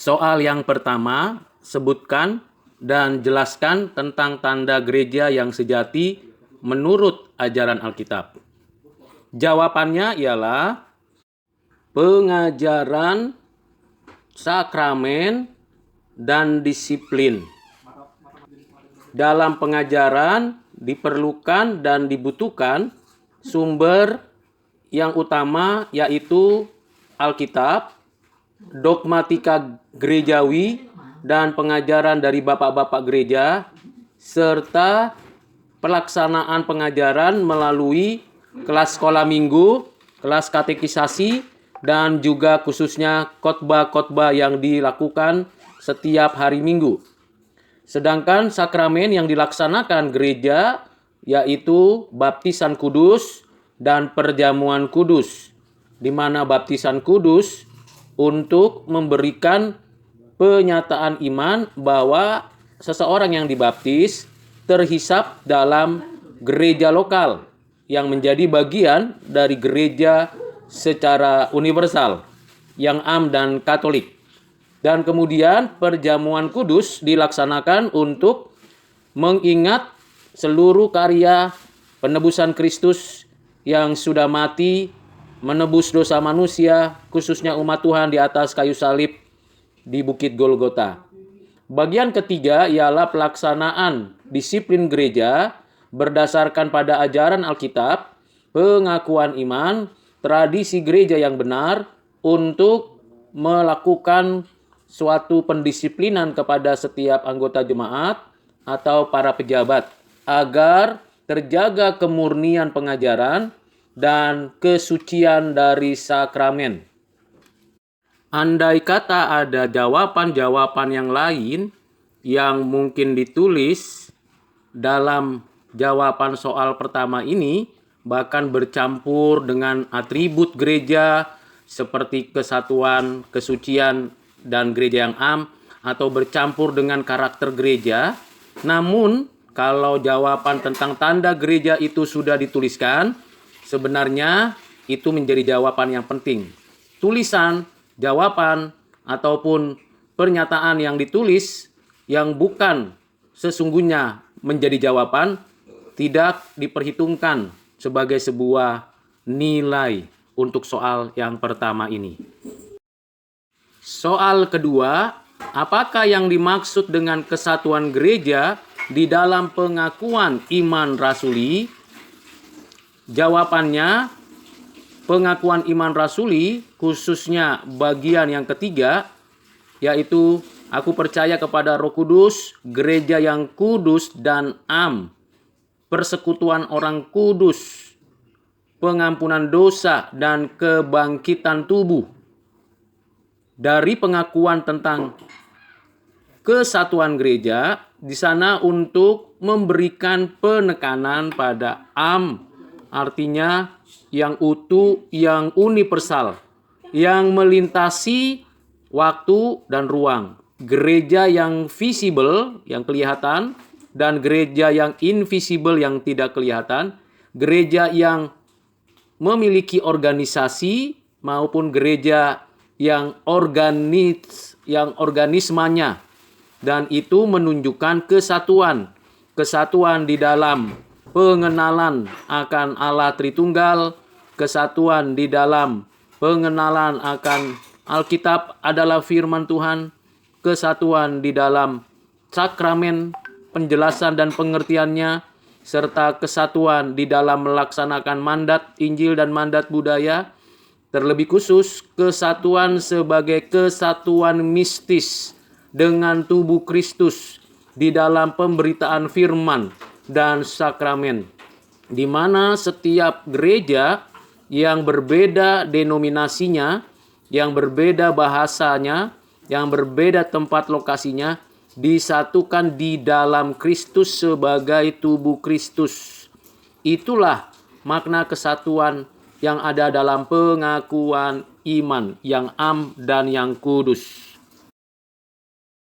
Soal yang pertama, sebutkan dan jelaskan tentang tanda gereja yang sejati menurut ajaran Alkitab. Jawabannya ialah pengajaran, sakramen, dan disiplin. Dalam pengajaran diperlukan dan dibutuhkan sumber yang utama yaitu Alkitab, dogmatika gerejawi, dan pengajaran dari bapak-bapak gereja, serta pelaksanaan pengajaran melalui kelas sekolah minggu, kelas katekisasi, dan juga khususnya khotbah-khotbah yang dilakukan setiap hari Minggu. Sedangkan sakramen yang dilaksanakan gereja yaitu baptisan kudus dan perjamuan kudus, di mana baptisan kudus untuk memberikan penyataan iman bahwa seseorang yang dibaptis terhisap dalam gereja lokal yang menjadi bagian dari gereja secara universal yang am dan Katolik. Dan kemudian perjamuan kudus dilaksanakan untuk mengingat seluruh karya penebusan Kristus yang sudah mati menebus dosa manusia, khususnya umat Tuhan di atas kayu salib di Bukit Golgota. Bagian ketiga ialah pelaksanaan disiplin gereja berdasarkan pada ajaran Alkitab, pengakuan iman, tradisi gereja yang benar untuk melakukan suatu pendisiplinan kepada setiap anggota jemaat atau para pejabat agar terjaga kemurnian pengajaran dan kesucian dari sakramen. Andai kata ada jawaban-jawaban yang lain yang mungkin ditulis dalam jawaban soal pertama ini, bahkan bercampur dengan atribut gereja seperti kesatuan, kesucian, dan gereja yang am, atau bercampur dengan karakter gereja. Namun, kalau jawaban tentang tanda gereja itu sudah dituliskan, sebenarnya itu menjadi jawaban yang penting. Tulisan, jawaban, ataupun pernyataan yang ditulis yang bukan sesungguhnya menjadi jawaban tidak diperhitungkan sebagai sebuah nilai untuk soal yang pertama ini. Soal kedua, apakah yang dimaksud dengan kesatuan gereja di dalam pengakuan iman rasuli? Jawabannya, pengakuan iman rasuli khususnya bagian yang ketiga, yaitu aku percaya kepada Roh Kudus, gereja yang kudus dan am, persekutuan orang kudus, pengampunan dosa, dan kebangkitan tubuh. Dari pengakuan tentang kesatuan gereja, di sana untuk memberikan penekanan pada am, artinya yang utuh, yang universal, yang melintasi waktu dan ruang. Gereja yang visible, yang kelihatan, dan gereja yang invisible, yang tidak kelihatan. Gereja yang memiliki organisasi maupun gereja yang organismanya, dan itu menunjukkan kesatuan di dalam pengenalan akan Allah Tritunggal, kesatuan di dalam pengenalan akan Alkitab adalah firman Tuhan, kesatuan di dalam sakramen, penjelasan dan pengertiannya, serta kesatuan di dalam melaksanakan mandat Injil dan mandat budaya. Terlebih khusus, kesatuan sebagai kesatuan mistis dengan tubuh Kristus di dalam pemberitaan firman dan sakramen, di mana setiap gereja yang berbeda denominasinya, yang berbeda bahasanya, yang berbeda tempat lokasinya, disatukan di dalam Kristus sebagai tubuh Kristus. Itulah makna kesatuan yang ada dalam pengakuan iman yang am dan yang kudus.